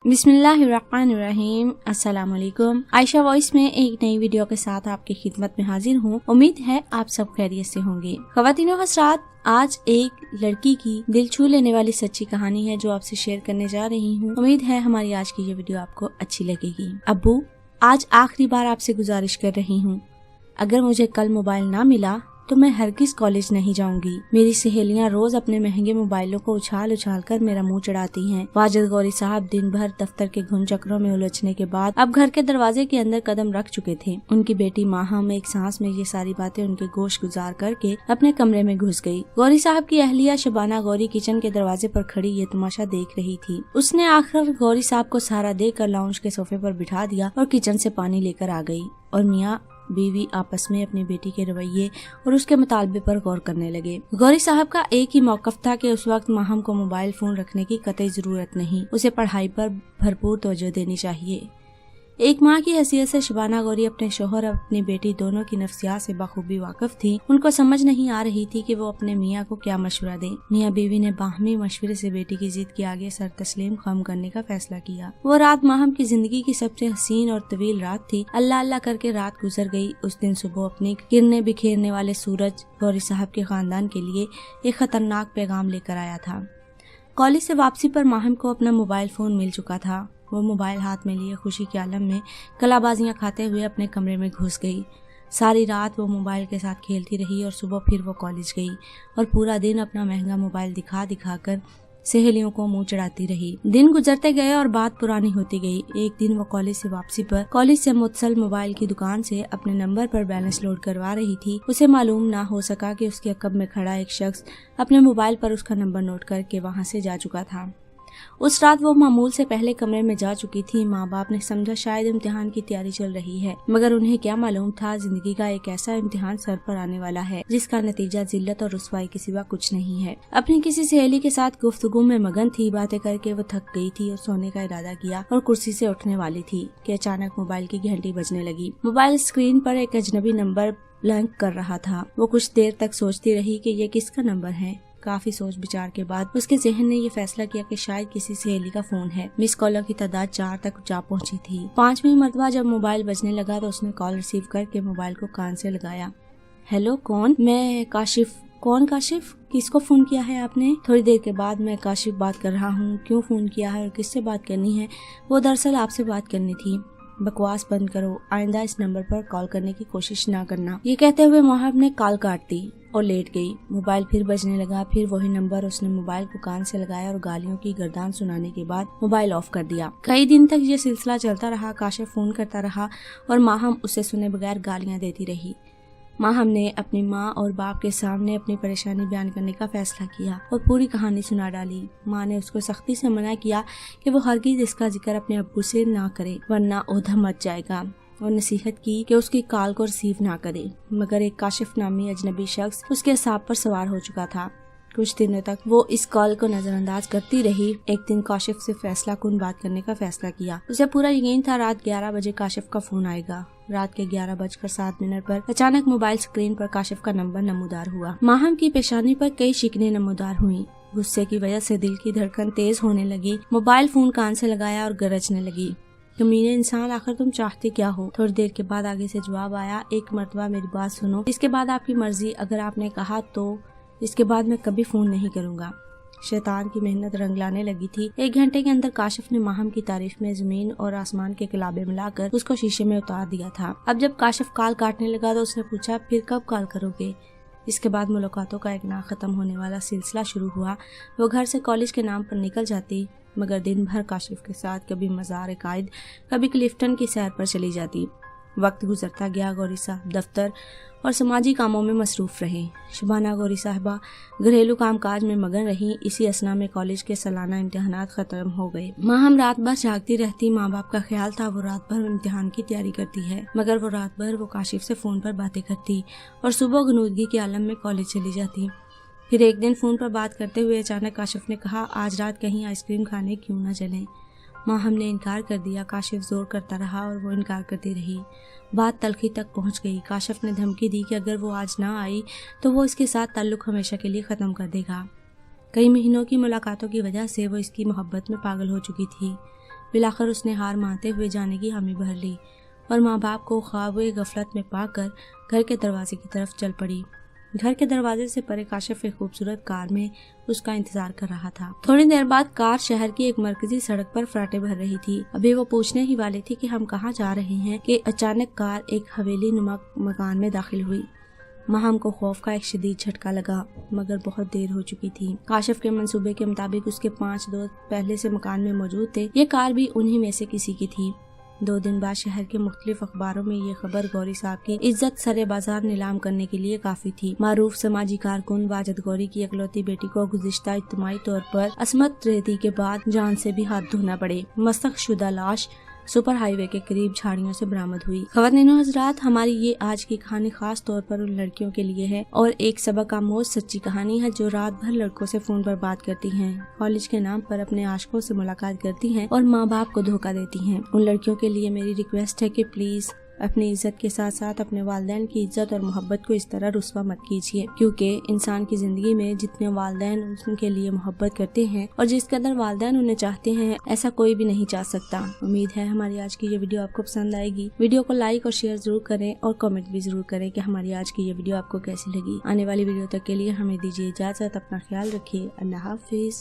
बिस्मिल्लाहिर्रहमानिर्रहीम। अस्सलाम वालेकुम। आयशा वॉइस में एक नई वीडियो के साथ आपकी खिदमत में हाजिर हूँ। उम्मीद है आप सब खैरियत से होंगे। ख़वातीनो हज़रात, आज एक लड़की की दिल छू लेने वाली सच्ची कहानी है जो आपसे शेयर करने जा रही हूँ। उम्मीद है हमारी आज की ये वीडियो आपको अच्छी लगेगी। अब्बू, आज आखिरी बार आपसे गुजारिश कर रही हूँ, अगर मुझे कल मोबाइल ना मिला तो मैं हरगिज कॉलेज नहीं जाऊंगी। मेरी सहेलियां रोज अपने महंगे मोबाइलों को उछाल उछाल कर मेरा मुंह चढ़ाती हैं। वाजिद गौरी साहब दिन भर दफ्तर के घुन चक्रों में उलझने के बाद अब घर के दरवाजे के अंदर कदम रख चुके थे। उनकी बेटी माहम एक सांस में ये सारी बातें उनके गोश गुजार करके अपने कमरे में घुस गई। गौरी साहब की अहलिया शबाना गौरी किचन के दरवाजे पर खड़ी ये तमाशा देख रही थी। उसने आखिर गौरी साहब को सहारा देकर लाउंज के सोफे पर बिठा दिया और किचन से पानी लेकर आ गई और मियाँ बीवी आपस में अपनी बेटी के रवैये और उसके मुतालबे पर गौर करने लगे। गौरी साहब का एक ही मौकफ था कि उस वक्त माहम को मोबाइल फोन रखने की कतई जरूरत नहीं, उसे पढ़ाई पर भरपूर तवज्जो देनी चाहिए। एक माँ की हैसियत से शबाना गौरी अपने शोहर और अपनी बेटी दोनों की नफ्सियात से बखूबी वाकिफ थी। उनको समझ नहीं आ रही थी कि वो अपने मियाँ को क्या मशवरा दें। मियाँ बीवी ने बाहमी मशवरे से बेटी की जिद के आगे सर तस्लीम खम करने का फैसला किया। वो रात माहम की जिंदगी की सबसे हसीन और तवील रात थी। अल्लाह अल्लाह करके रात गुजर गई। उस दिन सुबह अपनी किरणें बिखेरने वाले सूरज गौरी साहब के खानदान के लिए एक खतरनाक पैगाम लेकर आया था। कॉलेज से वापसी पर माहम को अपना मोबाइल फोन मिल चुका था। वो मोबाइल हाथ में लिए खुशी के आलम में कलाबाजियां खाते हुए अपने कमरे में घुस गई। सारी रात वो मोबाइल के साथ खेलती रही और सुबह फिर वो कॉलेज गई और पूरा दिन अपना महंगा मोबाइल दिखा दिखा कर सहेलियों को मुंह चढ़ाती रही। दिन गुजरते गए और बात पुरानी होती गई। एक दिन वो कॉलेज से वापसी पर कॉलेज से मुत्सल मोबाइल की दुकान से अपने नंबर पर बैलेंस लोड करवा रही थी। उसे मालूम ना हो सका कि उसके अकब में खड़ा एक शख्स अपने मोबाइल पर उसका नंबर नोट करके वहाँ से जा चुका था। उस रात वो मामूल से पहले कमरे में जा चुकी थी। माँ बाप ने समझा शायद इम्तिहान की तैयारी चल रही है, मगर उन्हें क्या मालूम था जिंदगी का एक ऐसा इम्तिहान सर पर आने वाला है जिसका नतीजा जिल्लत और रुसवाई के सिवा कुछ नहीं है। अपनी किसी सहेली के साथ गुफ्तगू में मगन थी। बातें करके वो थक गई थी और सोने का इरादा किया और कुर्सी से उठने वाली थी कि अचानक मोबाइल की घंटी बजने लगी। मोबाइल स्क्रीन पर एक अजनबी नंबर ब्लैंक कर रहा था। वो कुछ देर तक सोचती रही कि ये किसका नंबर है। काफी सोच विचार के बाद उसके जहन ने ये फैसला किया कि शायद किसी सहेली का फोन है। मिस कॉलों की तादाद 4 तक जा पहुंची थी। 5वीं मरतबा जब मोबाइल बजने लगा तो उसने कॉल रिसीव करके मोबाइल को कान से लगाया। हेलो, कौन? मैं काशिफ। कौन काशिफ? किसको फोन किया है आपने? थोड़ी देर के बाद मैं काशिफ बात कर रहा हूँ। क्यों फोन किया है और किससे बात करनी है? वो दरअसल आपसे बात करनी थी। बकवास बंद करो, आइंदा इस नंबर पर कॉल करने की कोशिश ना करना। ये कहते हुए मोहब ने कॉल काट दी और लेट गई। मोबाइल फिर बजने लगा। फिर वही नंबर। उसने मोबाइल को कान से लगाया और गालियों की गर्दान सुनाने के बाद मोबाइल ऑफ कर दिया। कई दिन तक ये सिलसिला चलता रहा। काशिफ फोन करता रहा और माहम उसे सुने बगैर गालियां देती रही। माहम ने अपनी माँ और बाप के सामने अपनी परेशानी बयान करने का फैसला किया और पूरी कहानी सुना डाली। माँ ने उसको सख्ती से मना किया कि वो हरगिज इसका जिक्र अपने अब्बू से ना करे वरना ओधा मच जाएगा, और नसीहत की कि उसकी कॉल को रिसीव ना करे। मगर एक काशिफ नामी अजनबी शख्स उसके असाब पर सवार हो चुका था। कुछ दिनों तक वो इस कॉल को नजरअंदाज करती रही। एक दिन काशिफ से फैसला कुन बात करने का फैसला किया। उसे पूरा यकीन था रात 11 बजे काशिफ का फोन आएगा। रात के 11:07 पर अचानक मोबाइल स्क्रीन पर काशिफ का नंबर नमूदार हुआ। माहम की पेशानी पर कई शिकने नमूदार हुई। गुस्से की वजह से दिल की धड़कन तेज होने लगी। मोबाइल फोन कान से लगाया और गरजने लगी। कमीने इंसान, आखिर तुम चाहते क्या हो? थोड़ी देर के बाद आगे से जवाब आया, एक मर्तबा मेरी बात सुनो, इसके बाद आपकी मर्जी। अगर आपने कहा तो इसके बाद मैं कभी फोन नहीं करूंगा। शैतान की मेहनत रंग लाने लगी थी। 1 घंटे के अंदर काशिफ ने माहम की तारीफ में जमीन और आसमान के किलाबे मिलाकर उसको शीशे में उतार दिया था। अब जब काशिफ कॉल काटने लगा तो उसने पूछा, फिर कब कॉल करोगे? इसके बाद मुलाकातों का एक ना खत्म होने वाला सिलसिला शुरू हुआ। वो घर से कॉलेज के नाम पर निकल जाती, मगर दिन भर काशिफ के साथ कभी मज़ार कायद, कभी क्लिफ्टन की सैर पर चली जाती। वक्त गुजरता गया। गौरी साहब दफ्तर और समाजी कामों में मसरूफ रहे। शबाना गौरी साहबा घरेलू कामकाज में मगन रही। इसी असना में कॉलेज के सालाना इम्तिहानात खत्म हो गए। माहम रात भर जागती रहती। माँ बाप का ख्याल था वो रात भर इम्तिहान की तैयारी करती है, मगर वो रात भर वो काशिफ से फोन पर बातें करती और सुबह गनूदगी के आलम में कॉलेज चली जाती। फिर एक दिन फोन पर बात करते हुए अचानक काशिफ ने कहा, आज रात कहीं आइसक्रीम खाने क्यों न चलें? माहम ने इनकार कर दिया। काशिफ जोर करता रहा और वो इनकार करती रही। बात तलखी तक पहुंच गई। काशिफ ने धमकी दी कि अगर वो आज ना आई तो वो इसके साथ ताल्लुक हमेशा के लिए ख़त्म कर देगा। कई महीनों की मुलाकातों की वजह से वो इसकी मोहब्बत में पागल हो चुकी थी। बिलाखिर उसने हार मानते हुए जाने की हामी भर ली और माँ बाप को ख्वाब गफलत में पाकर घर के दरवाजे की तरफ चल पड़ी। घर के दरवाजे से परे काशिफ एक खूबसूरत कार में उसका इंतजार कर रहा था। थोड़ी देर बाद कार शहर की एक मरकजी सड़क पर फराटे भर रही थी। अभी वो पूछने ही वाली थी कि हम कहाँ जा रहे हैं कि अचानक कार एक हवेली नुमा मकान में दाखिल हुई। माहम को खौफ का एक शदीद झटका लगा, मगर बहुत देर हो चुकी थी। काशिफ के मंसूबे के मुताबिक उसके 5 दोस्त पहले से मकान में मौजूद थे। ये कार भी उन्हीं में से किसी की थी। 2 दिन बाद शहर के मुख्तलिफ अखबारों में ये खबर गौरी साहब की इज्जत सरे बाजार नीलाम करने के लिए काफी थी। मारूफ समाजी कारकुन वाजिद गौरी की इकलौती बेटी को गुज़िश्ता इज्तिमाई तौर पर असमत रेती के बाद जान से भी हाथ धोना पड़े। मस्तक शुदा लाश सुपर हाईवे के करीब झाड़ियों से बरामद हुई। ख़वातीनो हज़रात, हमारी ये आज की कहानी खास तौर पर उन लड़कियों के लिए है और एक सबक आमोज सच्ची कहानी है जो रात भर लड़कों से फोन पर बात करती हैं, कॉलेज के नाम पर अपने आशिकों से मुलाकात करती हैं और माँ बाप को धोखा देती हैं। उन लड़कियों के लिए मेरी रिक्वेस्ट है कि प्लीज अपनी इज्जत के साथ साथ अपने वालिदैन की इज्जत और मोहब्बत को इस तरह रुस्वा मत कीजिए, क्योंकि इंसान की जिंदगी में जितने वालिदैन उनके लिए मोहब्बत करते हैं और जिस कदर वालिदैन उन्हें चाहते हैं, ऐसा कोई भी नहीं चाह सकता। उम्मीद है हमारी आज की ये वीडियो आपको पसंद आएगी। वीडियो को लाइक और शेयर जरूर करें और कमेंट भी जरूर करें कि हमारी आज की ये वीडियो आपको कैसी लगी। आने वाली वीडियो तक के लिए हमें दीजिए इजाजत। अपना ख्याल रखिए। अल्लाह हाफिज।